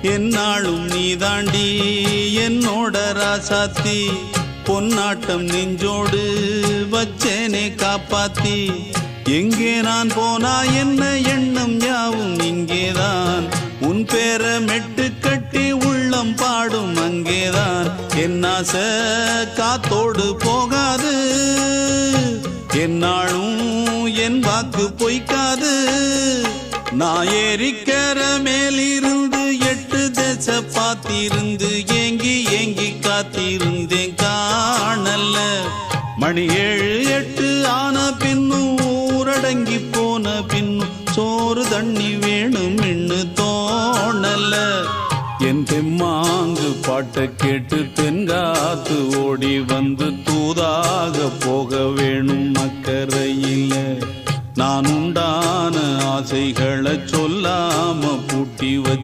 என்னாலும் நீதாண்டி என்னோட ராசாத்தி பொன்னாட்டம் நெஞ்சோடு வச்சேனே காப்பாத்தி எங்கே நான் போனா என்ன எண்ணம் யாவும் இங்கேதான் உன் பேர மெட்டு கட்டி உள்ளம் பாடும் அங்கேதான் என் ஆசை காத்தோடு போகாது என்னாலும் என் வாக்கு பொய்க்காது நான் ஏறிக்கிற மேலிருந்து 8 தேச பார்த்திருந்து ஏங்கி ஏங்கி காத்திருந்தேன் காணல்ல மணி 7 8 ஆன பின்னும் ஊரடங்கி போன பின்னும் சோறு தண்ணி வேணும் இன்னு தோணல என் தெம்மாங்கு பாட்டை கேட்டு தென்காத்து ஓடி வந்து தூதாக போக வேணும் அக்கறையில் நான் உண்டான ஆசைகளை சொல்லாம பூட்டி வச்சு